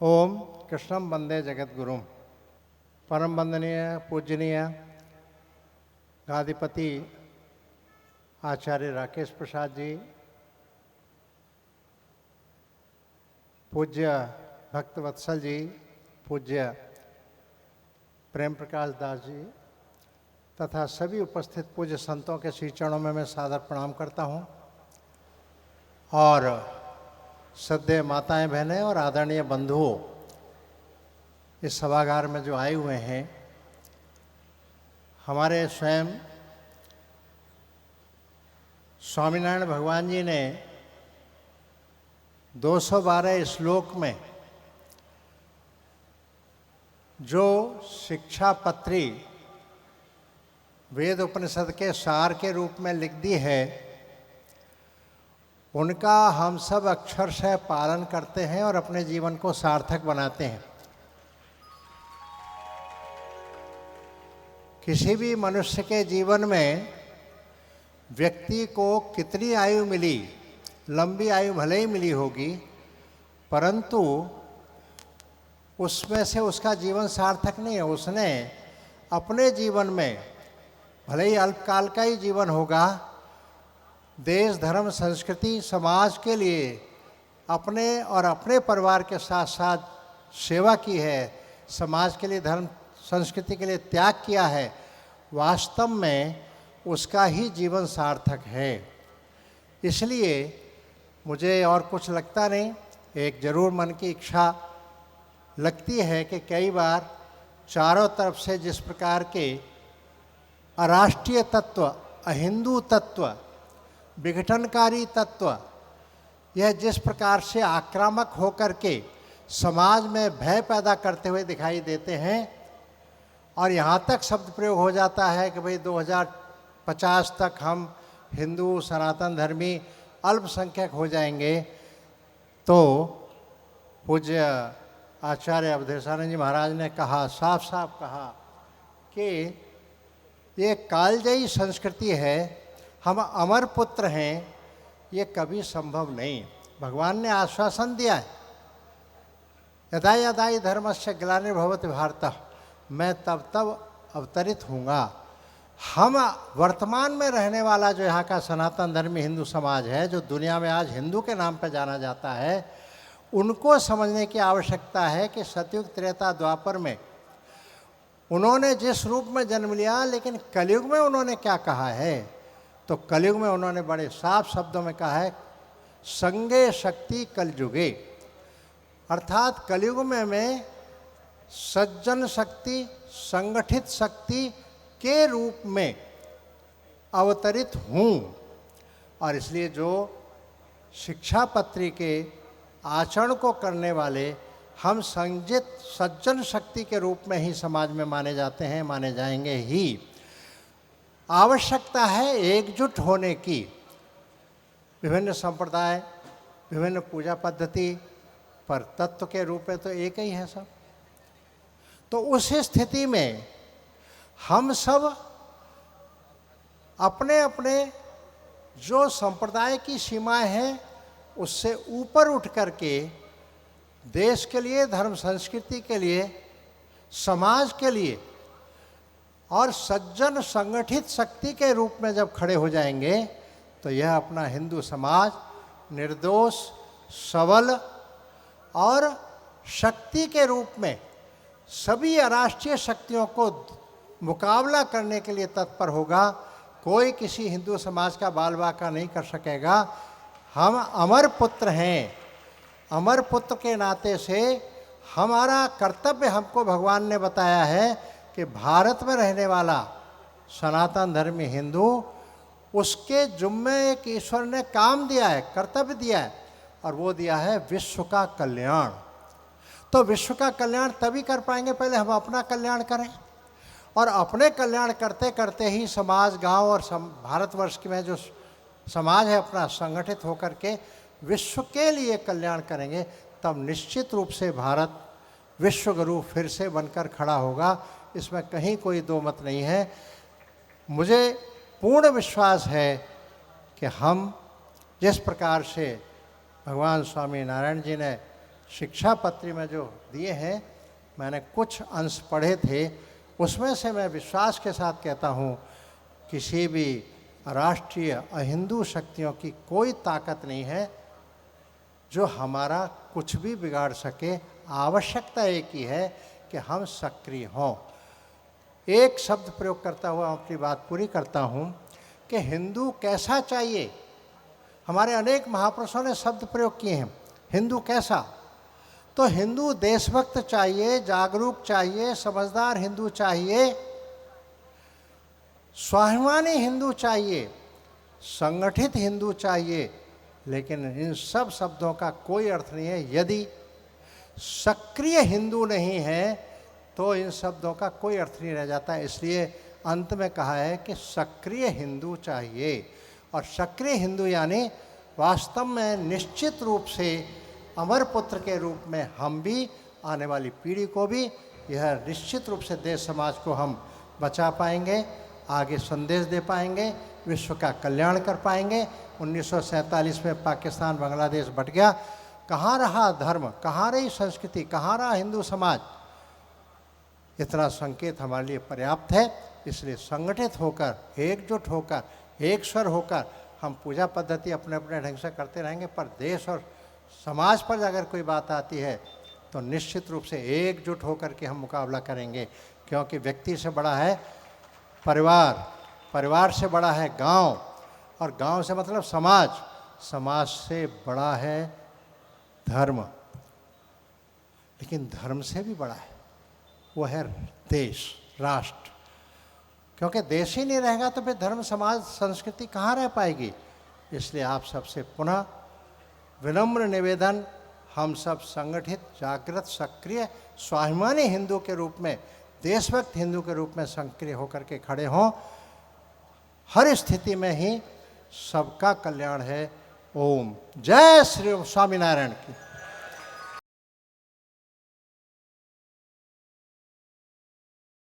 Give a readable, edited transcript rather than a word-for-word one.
ओम कृष्णम वंदे जगद्गुरुम। परम वंदनीय पूजनीय गादीपति आचार्य राकेश प्रसाद जी, पूज्य भक्तवत्सल जी, पूज्य प्रेम प्रकाश दास जी तथा सभी उपस्थित पूज्य संतों के श्री चरणों में मैं सादर प्रणाम करता हूँ। और श्रद्धेय माताएं बहनें और आदरणीय बंधुओं, इस सभागार में जो आए हुए हैं, हमारे स्वयं स्वामीनारायण भगवान जी ने 212 श्लोक में जो शिक्षा पत्री वेद उपनिषद के सार के रूप में लिख दी है, उनका हम सब अक्षरशः पालन करते हैं और अपने जीवन को सार्थक बनाते हैं। किसी भी मनुष्य के जीवन में व्यक्ति को कितनी आयु मिली, लंबी आयु भले ही मिली होगी, परंतु उसमें से उसका जीवन सार्थक नहीं है। उसने अपने जीवन में, भले ही अल्पकाल का ही जीवन होगा, देश धर्म संस्कृति समाज के लिए अपने और अपने परिवार के साथ साथ सेवा की है, समाज के लिए धर्म संस्कृति के लिए त्याग किया है। वास्तव में उसका ही जीवन सार्थक है। इसलिए मुझे और कुछ लगता नहीं, एक जरूर मन की इच्छा लगती है कि कई बार चारों तरफ से जिस प्रकार के अराष्ट्रीय तत्व, अहिंदू तत्व, विघटनकारी तत्व, यह जिस प्रकार से आक्रामक होकर के समाज में भय पैदा करते हुए दिखाई देते हैं, और यहाँ तक शब्द प्रयोग हो जाता है कि भाई 2050 तक हम हिंदू सनातन धर्मी अल्पसंख्यक हो जाएंगे, तो पूज्य आचार्य अवधेशानंद जी महाराज ने कहा, साफ साफ कहा कि ये कालजयी संस्कृति है, हम अमर पुत्र हैं, ये कभी संभव नहीं। भगवान ने आश्वासन दिया है, यदा यदा हि धर्मस्य ग्लानिर्भवति भारत, मैं तब तब अवतरित हूँगा। हम वर्तमान में रहने वाला जो यहाँ का सनातन धर्मी हिंदू समाज है, जो दुनिया में आज हिंदू के नाम पर जाना जाता है, उनको समझने की आवश्यकता है कि सतयुग त्रेता द्वापर में उन्होंने जिस रूप में जन्म लिया, लेकिन कलयुग में उन्होंने क्या कहा है, तो कलयुग में उन्होंने बड़े साफ शब्दों में कहा है, संगे शक्ति कलयुगे, अर्थात कलयुग में मैं सज्जन शक्ति, संगठित शक्ति के रूप में अवतरित हूँ। और इसलिए जो शिक्षा पत्री के आचरण को करने वाले हम संजित सज्जन शक्ति के रूप में ही समाज में माने जाते हैं, माने जाएंगे ही। आवश्यकता है एकजुट होने की। विभिन्न संप्रदाय, विभिन्न पूजा पद्धति, पर तत्व के रूप में तो एक ही है सब। तो उस स्थिति में हम सब अपने अपने जो संप्रदाय की सीमाएं हैं उससे ऊपर उठ करके देश के लिए, धर्म संस्कृति के लिए, समाज के लिए और सज्जन संगठित शक्ति के रूप में जब खड़े हो जाएंगे, तो यह अपना हिंदू समाज निर्दोष, सबल और शक्ति के रूप में सभी अराष्ट्रीय शक्तियों को मुकाबला करने के लिए तत्पर होगा। कोई किसी हिंदू समाज का बाल बाका नहीं कर सकेगा। हम अमर पुत्र हैं। अमर पुत्र के नाते से हमारा कर्तव्य, हमको भगवान ने बताया है कि भारत में रहने वाला सनातन धर्मी हिंदू, उसके जुम्मे एक ईश्वर ने काम दिया है, कर्तव्य दिया है, और वो दिया है विश्व का कल्याण। तो विश्व का कल्याण तभी कर पाएंगे, पहले हम अपना कल्याण करें, और अपने कल्याण करते करते ही समाज, गांव और भारतवर्ष में जो समाज है अपना संगठित होकर के विश्व के लिए कल्याण करेंगे, तब निश्चित रूप से भारत विश्व गुरु फिर से बनकर खड़ा होगा। इसमें कहीं कोई दो मत नहीं है। मुझे पूर्ण विश्वास है कि हम जिस प्रकार से भगवान स्वामी नारायण जी ने शिक्षा पत्री में जो दिए हैं, मैंने कुछ अंश पढ़े थे, उसमें से मैं विश्वास के साथ कहता हूँ, किसी भी राष्ट्रीय अहिंदू शक्तियों की कोई ताकत नहीं है जो हमारा कुछ भी बिगाड़ सके। आवश्यकता एक ही है कि हम सक्रिय हों। एक शब्द प्रयोग करता हुआ अपनी बात पूरी करता हूँ कि हिंदू कैसा चाहिए। हमारे अनेक महापुरुषों ने शब्द प्रयोग किए हैं, हिंदू कैसा। तो हिंदू देशभक्त चाहिए, जागरूक चाहिए, समझदार हिंदू चाहिए, स्वाभिमानी हिंदू चाहिए, संगठित हिंदू चाहिए। लेकिन इन सब शब्दों का कोई अर्थ नहीं है यदि सक्रिय हिंदू नहीं है, तो इन शब्दों का कोई अर्थ नहीं रह जाता। इसलिए अंत में कहा है कि सक्रिय हिंदू चाहिए। और सक्रिय हिंदू यानी वास्तव में निश्चित रूप से अमर पुत्र के रूप में हम भी, आने वाली पीढ़ी को भी, यह निश्चित रूप से देश समाज को हम बचा पाएंगे, आगे संदेश दे पाएंगे, विश्व का कल्याण कर पाएंगे। 1947 में पाकिस्तान बांग्लादेश बट गया, कहाँ रहा धर्म, कहाँ रही संस्कृति, कहाँ रहा हिंदू समाज। इतना संकेत हमारे लिए पर्याप्त है। इसलिए संगठित होकर, एकजुट होकर, एक स्वर होकर हम पूजा पद्धति अपने अपने ढंग से करते रहेंगे, पर देश और समाज पर अगर कोई बात आती है तो निश्चित रूप से एकजुट होकर के हम मुकाबला करेंगे। क्योंकि व्यक्ति से बड़ा है परिवार, परिवार से बड़ा है गांव, और गांव से मतलब समाज, समाज से बड़ा है धर्म, लेकिन धर्म से भी बड़ा है वो है देश, राष्ट्र। क्योंकि देश ही नहीं रहेगा तो फिर धर्म, समाज, संस्कृति कहाँ रह पाएगी। इसलिए आप सबसे पुनः विनम्र निवेदन, हम सब संगठित, जागृत, सक्रिय, स्वाभिमानी हिंदू के रूप में, देशभक्त हिंदू के रूप में सक्रिय होकर के खड़े हों। हर स्थिति में ही सबका कल्याण है। ओम जय श्री स्वामीनारायण की।